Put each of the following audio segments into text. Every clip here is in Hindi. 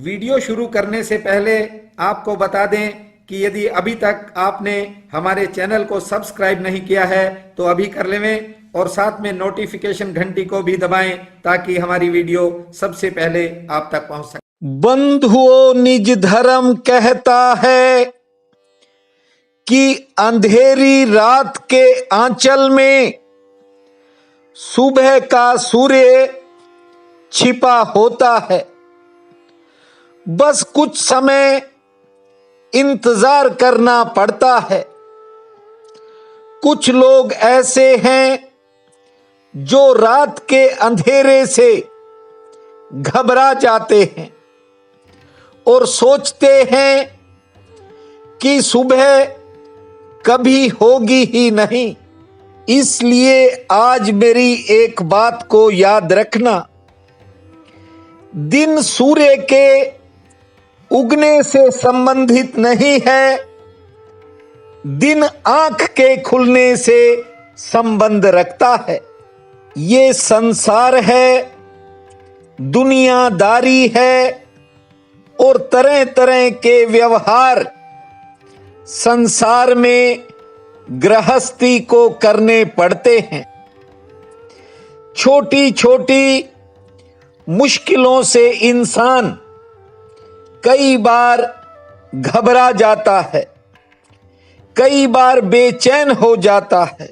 वीडियो शुरू करने से पहले आपको बता दें कि यदि अभी तक आपने हमारे चैनल को सब्सक्राइब नहीं किया है तो अभी कर लें और साथ में नोटिफिकेशन घंटी को भी दबाएं ताकि हमारी वीडियो सबसे पहले आप तक पहुंच सके। बंधुओं, निज धर्म कहता है कि अंधेरी रात के आंचल में सुबह का सूर्य छिपा होता है। बस कुछ समय इंतजार करना पड़ता है। कुछ लोग ऐसे हैं जो रात के अंधेरे से घबरा जाते हैं और सोचते हैं कि सुबह कभी होगी ही नहीं। इसलिए आज मेरी एक बात को याद रखना, दिन सूर्य के उगने से संबंधित नहीं है, दिन आंख के खुलने से संबंध रखता है। ये संसार है, दुनियादारी है और तरह तरह के व्यवहार संसार में गृहस्थी को करने पड़ते हैं। छोटी छोटी मुश्किलों से इंसान कई बार घबरा जाता है, कई बार बेचैन हो जाता है,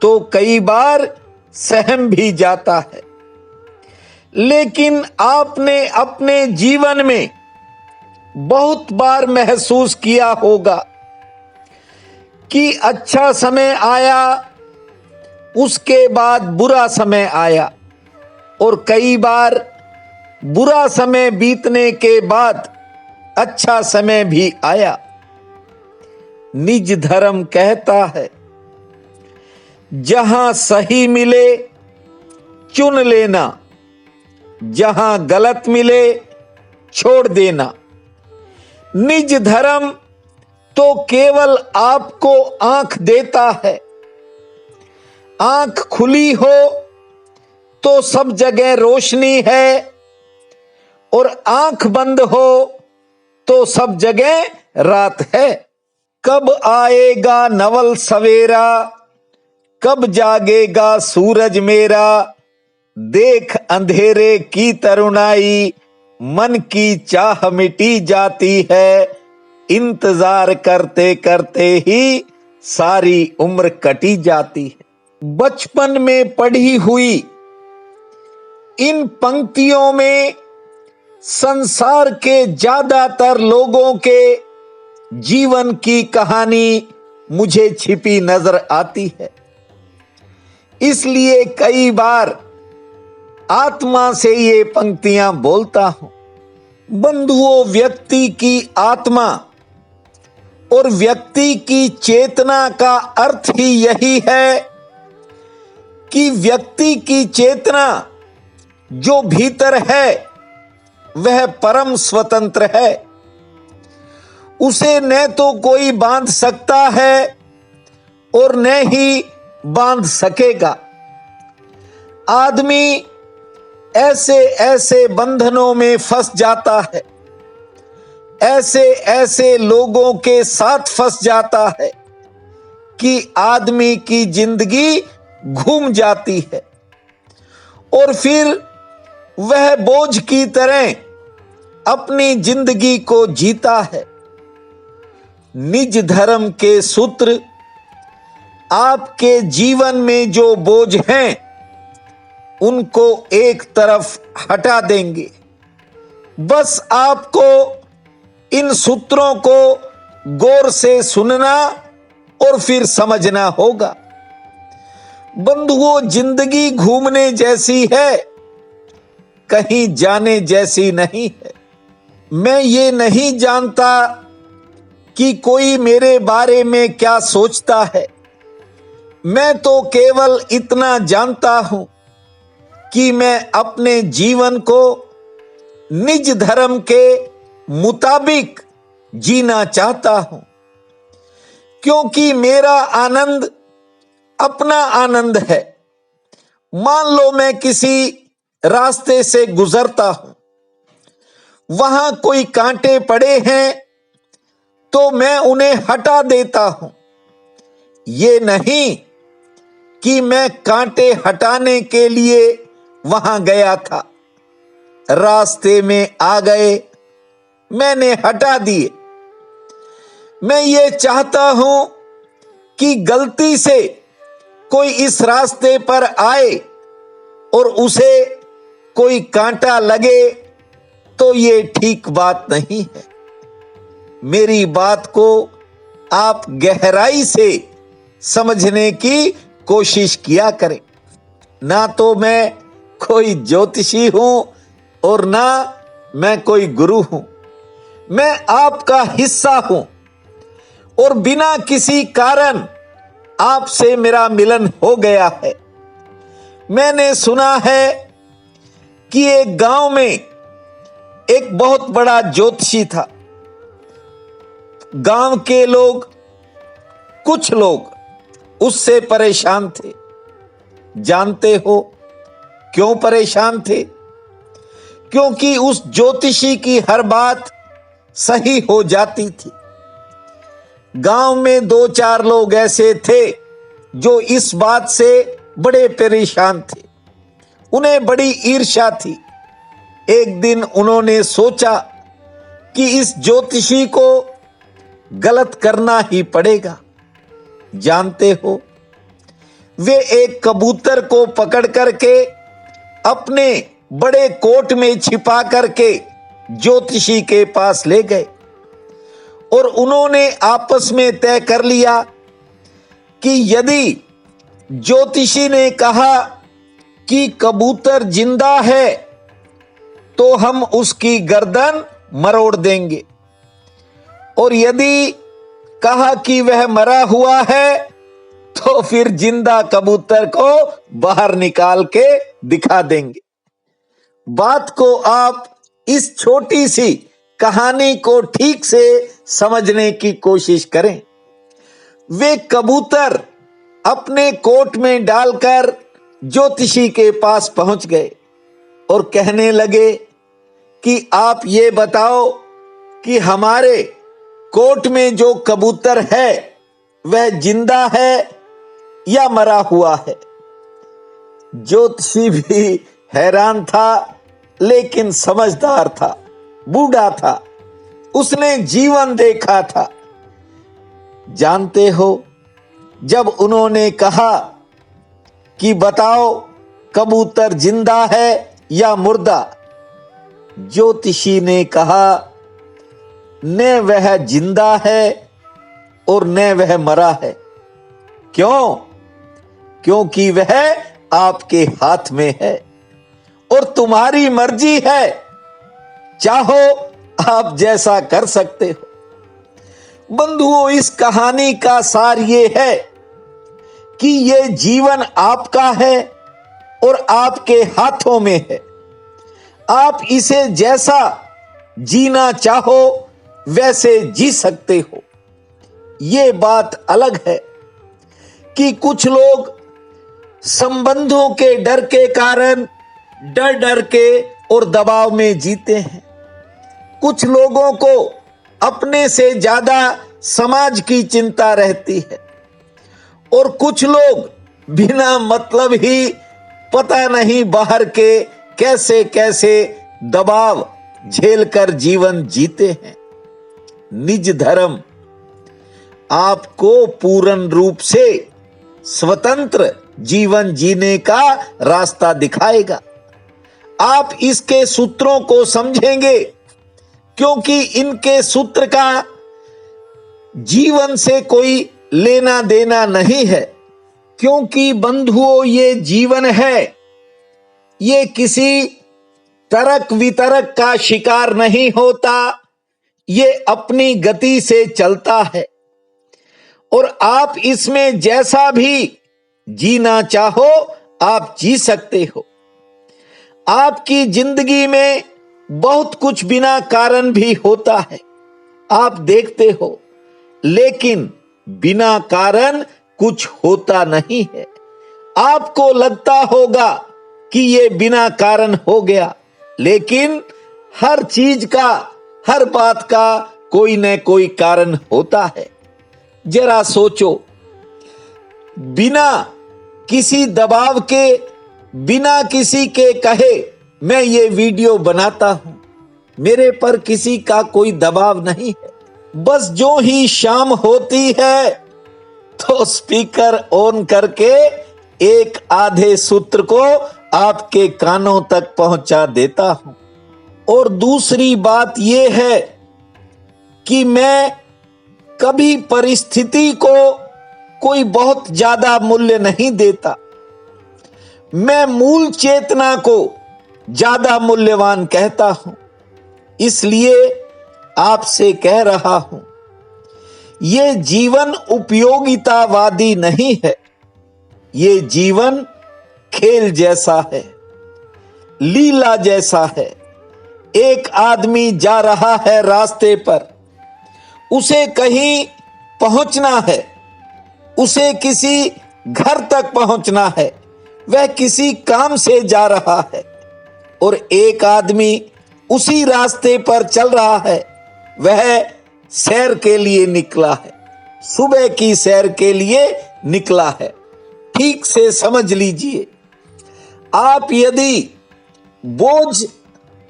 तो कई बार सहम भी जाता है। लेकिन आपने अपने जीवन में बहुत बार महसूस किया होगा कि अच्छा समय आया, उसके बाद बुरा समय आया, और कई बार बुरा समय बीतने के बाद अच्छा समय भी आया। निज धर्म कहता है, जहां सही मिले चुन लेना, जहां गलत मिले छोड़ देना। निज धर्म तो केवल आपको आंख देता है। आंख खुली हो तो सब जगह रोशनी है, और आंख बंद हो तो सब जगह रात है। कब आएगा नवल सवेरा, कब जागेगा सूरज मेरा। देख अंधेरे की तरुणाई, मन की चाह मिटी जाती है। इंतजार करते करते ही सारी उम्र कटी जाती है। बचपन में पढ़ी हुई इन पंक्तियों में संसार के ज्यादातर लोगों के जीवन की कहानी मुझे छिपी नजर आती है। इसलिए कई बार आत्मा से ये पंक्तियां बोलता हूं। बंधुओं, व्यक्ति की आत्मा और व्यक्ति की चेतना का अर्थ ही यही है कि व्यक्ति की चेतना जो भीतर है वह परम स्वतंत्र है। उसे न तो कोई बांध सकता है और न ही बांध सकेगा। आदमी ऐसे ऐसे बंधनों में फंस जाता है, ऐसे ऐसे लोगों के साथ फंस जाता है कि आदमी की जिंदगी घूम जाती है और फिर वह बोझ की तरह अपनी जिंदगी को जीता है। निज धर्म के सूत्र आपके जीवन में जो बोझ हैं उनको एक तरफ हटा देंगे। बस आपको इन सूत्रों को गौर से सुनना और फिर समझना होगा। बंधुओं, जिंदगी घूमने जैसी है, कहीं जाने जैसी नहीं है। मैं ये नहीं जानता कि कोई मेरे बारे में क्या सोचता है। मैं तो केवल इतना जानता हूं कि मैं अपने जीवन को निज धर्म के मुताबिक जीना चाहता हूं, क्योंकि मेरा आनंद अपना आनंद है। मान लो मैं किसी रास्ते से गुजरता हूं, वहां कोई कांटे पड़े हैं तो मैं उन्हें हटा देता हूं। ये नहीं कि मैं कांटे हटाने के लिए वहां गया था, रास्ते में आ गए, मैंने हटा दिए। मैं ये चाहता हूं कि गलती से कोई इस रास्ते पर आए और उसे कोई कांटा लगे तो ये ठीक बात नहीं है। मेरी बात को आप गहराई से समझने की कोशिश किया करें। ना तो मैं कोई ज्योतिषी हूं और ना मैं कोई गुरु हूं। मैं आपका हिस्सा हूं और बिना किसी कारण आपसे मेरा मिलन हो गया है। मैंने सुना है कि एक गांव में एक बहुत बड़ा ज्योतिषी था। गांव के लोग, कुछ लोग उससे परेशान थे। जानते हो क्यों परेशान थे? क्योंकि उस ज्योतिषी की हर बात सही हो जाती थी। गांव में 2-4 लोग ऐसे थे जो इस बात से बड़े परेशान थे। उन्हें बड़ी ईर्ष्या थी। एक दिन उन्होंने सोचा कि इस ज्योतिषी को गलत करना ही पड़ेगा। जानते हो, वे एक कबूतर को पकड़ करके अपने बड़े कोट में छिपा करके ज्योतिषी के पास ले गए और उन्होंने आपस में तय कर लिया कि यदि ज्योतिषी ने कहा कि कबूतर जिंदा है तो हम उसकी गर्दन मरोड़ देंगे, और यदि कहा कि वह मरा हुआ है तो फिर जिंदा कबूतर को बाहर निकाल के दिखा देंगे। बात को आप इस छोटी सी कहानी को ठीक से समझने की कोशिश करें। वे कबूतर अपने कोट में डालकर ज्योतिषी के पास पहुंच गए और कहने लगे कि आप ये बताओ कि हमारे कोट में जो कबूतर है वह जिंदा है या मरा हुआ है। ज्योतिषी भी हैरान था, लेकिन समझदार था, बूढ़ा था, उसने जीवन देखा था। जानते हो, जब उन्होंने कहा कि बताओ कबूतर जिंदा है या मुर्दा, ज्योतिषी ने कहा न वह जिंदा है और न वह मरा है। क्यों? क्योंकि वह आपके हाथ में है और तुम्हारी मर्जी है, चाहो आप जैसा कर सकते हो। बंधुओं, इस कहानी का सार ये है कि ये जीवन आपका है और आपके हाथों में है। आप इसे जैसा जीना चाहो वैसे जी सकते हो। ये बात अलग है कि कुछ लोग संबंधों के डर के कारण डर डर के और दबाव में जीते हैं। कुछ लोगों को अपने से ज्यादा समाज की चिंता रहती है और कुछ लोग बिना मतलब ही पता नहीं बाहर के कैसे कैसे दबाव झेलकर जीवन जीते हैं। निज धर्म आपको पूर्ण रूप से स्वतंत्र जीवन जीने का रास्ता दिखाएगा। आप इसके सूत्रों को समझेंगे क्योंकि इनके सूत्र का जीवन से कोई लेना देना नहीं है। क्योंकि बंधुओं, ये जीवन है, ये किसी तर्क वितर्क का शिकार नहीं होता, ये अपनी गति से चलता है और आप इसमें जैसा भी जीना चाहो आप जी सकते हो। आपकी जिंदगी में बहुत कुछ बिना कारण भी होता है, आप देखते हो, लेकिन बिना कारण कुछ होता नहीं है। आपको लगता होगा कि ये बिना कारण हो गया, लेकिन हर चीज का, हर बात का कोई न कोई कारण होता है। जरा सोचो, बिना किसी दबाव के, बिना किसी के कहे मैं ये वीडियो बनाता हूं। मेरे पर किसी का कोई दबाव नहीं है। बस जो ही शाम होती है तो स्पीकर ऑन करके एक आधे सूत्र को आपके कानों तक पहुंचा देता हूं। और दूसरी बात यह है कि मैं कभी परिस्थिति को कोई बहुत ज्यादा मूल्य नहीं देता। मैं मूल चेतना को ज्यादा मूल्यवान कहता हूं। इसलिए आपसे कह रहा हूं, यह जीवन उपयोगितावादी नहीं है। ये जीवन खेल जैसा है, लीला जैसा है। एक आदमी जा रहा है रास्ते पर, उसे कहीं पहुंचना है, उसे किसी घर तक पहुंचना है, वह किसी काम से जा रहा है। और एक आदमी उसी रास्ते पर चल रहा है, वह सैर के लिए निकला है, सुबह की सैर के लिए निकला है। ठीक से समझ लीजिए, आप यदि बोझ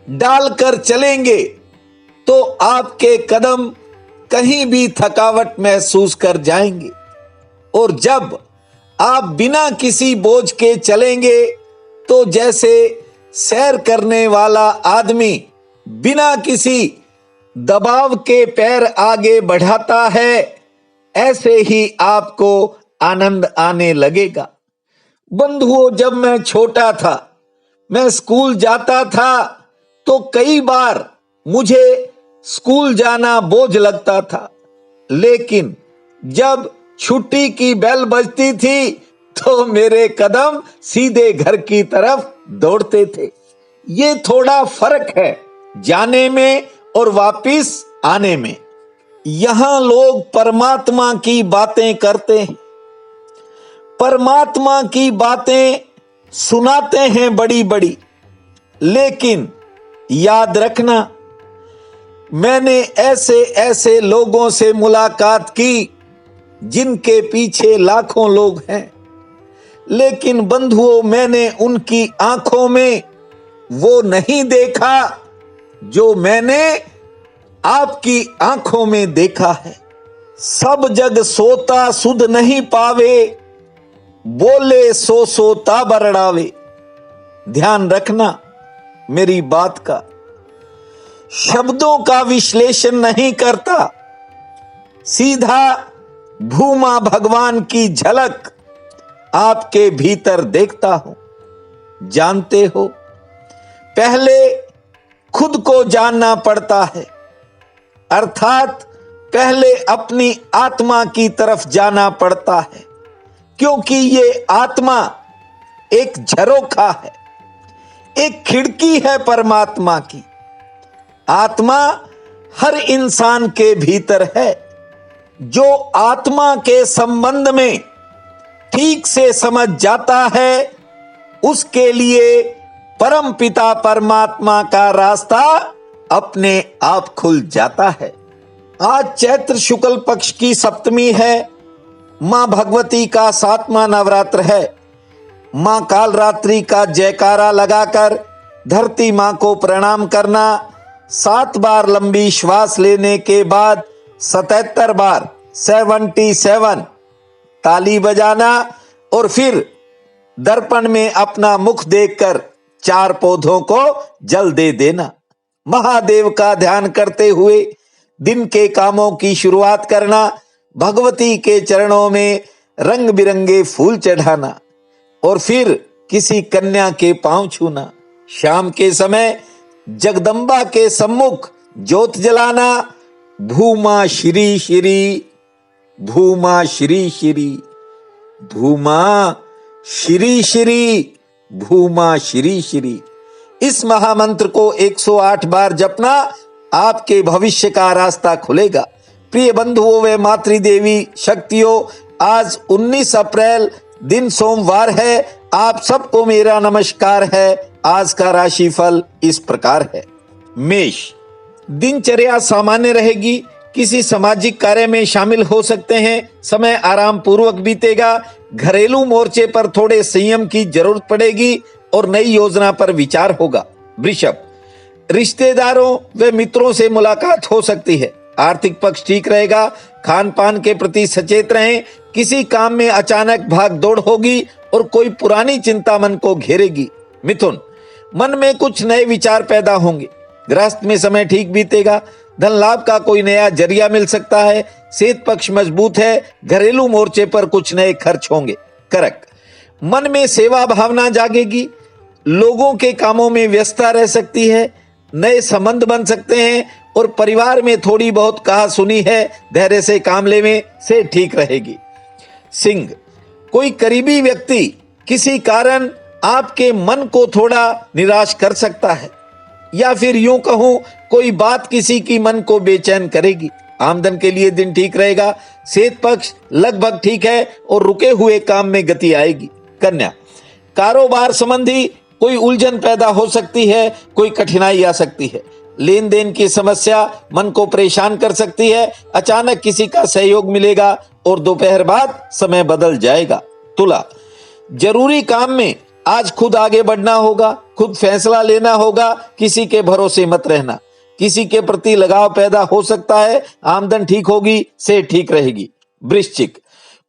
डालकर चलेंगे तो आपके कदम कहीं भी थकावट महसूस कर जाएंगे। और जब आप बिना किसी बोझ के चलेंगे तो जैसे सैर करने वाला आदमी बिना किसी दबाव के पैर आगे बढ़ाता है, ऐसे ही आपको आनंद आने लगेगा। बंधुओं, जब मैं छोटा था, मैं स्कूल जाता था तो कई बार मुझे स्कूल जाना बोझ लगता था। लेकिन जब छुट्टी की बेल बजती थी तो मेरे कदम सीधे घर की तरफ दौड़ते थे। ये थोड़ा फर्क है जाने में और वापिस आने में। यहां लोग परमात्मा की बातें करते हैं, परमात्मा की बातें सुनाते हैं बड़ी बड़ी। लेकिन याद रखना, मैंने ऐसे ऐसे लोगों से मुलाकात की जिनके पीछे लाखों लोग हैं, लेकिन बंधुओं, मैंने उनकी आंखों में वो नहीं देखा जो मैंने आपकी आंखों में देखा है। सब जग सोता सुध नहीं पावे, बोले सो सोता बरड़ावे। ध्यान रखना मेरी बात का। शब्दों का विश्लेषण नहीं करता, सीधा भूमा भगवान की झलक आपके भीतर देखता हूं। जानते हो, पहले खुद को जानना पड़ता है, अर्थात पहले अपनी आत्मा की तरफ जाना पड़ता है, क्योंकि ये आत्मा एक झरोखा है, एक खिड़की है परमात्मा की। आत्मा हर इंसान के भीतर है। जो आत्मा के संबंध में ठीक से समझ जाता है, उसके लिए परम पिता परमात्मा का रास्ता अपने आप खुल जाता है। आज चैत्र शुक्ल पक्ष की सप्तमी है। मां भगवती का 7वां नवरात्र है। मां कालरात्रि का जयकारा लगाकर धरती मां को प्रणाम करना, 7 बार लंबी श्वास लेने के बाद 77 बार 77 ताली बजाना और फिर दर्पण में अपना मुख देखकर 4 पौधों को जल दे देना। महादेव का ध्यान करते हुए दिन के कामों की शुरुआत करना, भगवती के चरणों में रंग बिरंगे फूल चढ़ाना और फिर किसी कन्या के पांव छूना। शाम के समय जगदम्बा के सम्मुख ज्योत जलाना। भूमा श्री श्री, भूमा श्री श्री, भूमा श्री श्री, भूमा श्री श्री। इस महामंत्र को 108 बार जपना, आपके भविष्य का रास्ता खुलेगा। प्रिय बंधुओं व मातृदेवी शक्तियों, आज 19 अप्रैल दिन सोमवार है। आप सबको मेरा नमस्कार है। आज का राशिफल इस प्रकार है। मेष, दिनचर्या सामान्य रहेगी, किसी सामाजिक कार्य में शामिल हो सकते हैं, समय आराम पूर्वक बीतेगा, घरेलू मोर्चे पर थोड़े संयम की जरूरत पड़ेगी और नई योजना पर विचार होगा। वृषभ, रिश्तेदारों व मित्रों से मुलाकात हो सकती है, आर्थिक पक्ष ठीक रहेगा, खान पान के प्रति सचेत रहें, किसी काम में अचानक भाग दौड़ होगी और कोई पुरानी चिंता मन को घेरेगी। मिथुन, मन में कुछ नए विचार पैदा होंगे, गृहस्थ में समय ठीक बीतेगा, धन लाभ का कोई नया जरिया मिल सकता है, सेहत पक्ष मजबूत है, घरेलू मोर्चे पर कुछ नए खर्च होंगे। करक, मन में सेवा भावना जागेगी, लोगों के कामों में व्यस्तता रह सकती है, नए संबंध बन सकते हैं और परिवार में थोड़ी बहुत कहा सुनी है, धैर्य से काम लेने से ठीक रहेगी। सिंह, कोई करीबी व्यक्ति किसी कारण आपके मन को थोड़ा निराश कर सकता है, या फिर यूं कहूं कोई बात किसी की मन को बेचैन करेगी। आमदन के लिए दिन ठीक रहेगा, सेहत पक्ष लगभग ठीक है और रुके हुए काम में गति आएगी। कन्या, कारोबार संबंधी कोई उलझन पैदा हो सकती है, कोई कठिनाई आ सकती है, लेन देन की समस्या मन को परेशान कर सकती है, अचानक किसी का सहयोग मिलेगा और दोपहर बाद समय बदल जाएगा। तुला, जरूरी काम में आज खुद आगे बढ़ना होगा, खुद फैसला लेना होगा, किसी के भरोसे मत रहना, किसी के प्रति लगाव पैदा हो सकता है, आमदन ठीक होगी, से ठीक रहेगी। वृश्चिक,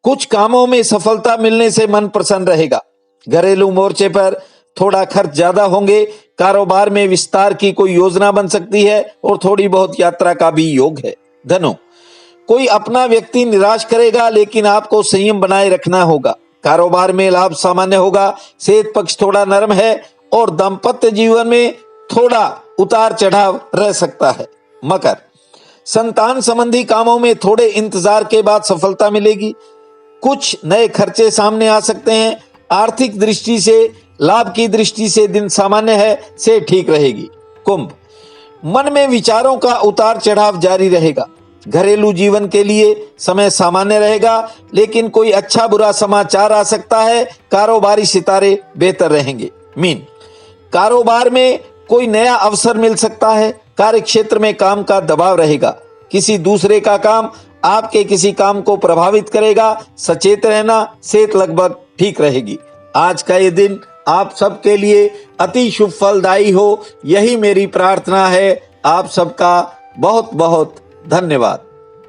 कुछ कामों में सफलता मिलने से मन प्रसन्न रहेगा, घरेलू मोर्चे पर थोड़ा खर्च ज्यादा होंगे, कारोबार में विस्तार की कोई योजना बन सकती है और थोड़ी बहुत यात्रा का भी योग है। धनु, कोई अपना व्यक्ति निराश करेगा, लेकिन आपको संयम बनाए रखना होगा, कारोबार में लाभ सामान्य होगा, सेहत पक्ष थोड़ा नरम है और दाम्पत्य जीवन में थोड़ा उतार चढ़ाव रह सकता है। मकर, संतान संबंधी कामों में थोड़े इंतजार के बाद सफलता मिलेगी, कुछ नए खर्चे सामने आ सकते हैं, आर्थिक दृष्टि से लाभ की दृष्टि से दिन सामान्य है, से ठीक रहेगी। कुंभ, मन में विचारों का उतार चढ़ाव जारी रहेगा, घरेलू जीवन के लिए समय सामान्य रहेगा, लेकिन कोई अच्छा बुरा समाचार आ सकता है, कारोबारी सितारे बेहतर रहेंगे। मीन, कारोबार में कोई नया अवसर मिल सकता है, कार्य क्षेत्र में काम का दबाव रहेगा, किसी दूसरे का काम आपके किसी काम को प्रभावित करेगा, सचेत रहना, सेहत लगभग ठीक रहेगी। आज का ये दिन आप सबके लिए अति शुभ फलदायी हो, यही मेरी प्रार्थना है। आप सबका बहुत बहुत धन्यवाद।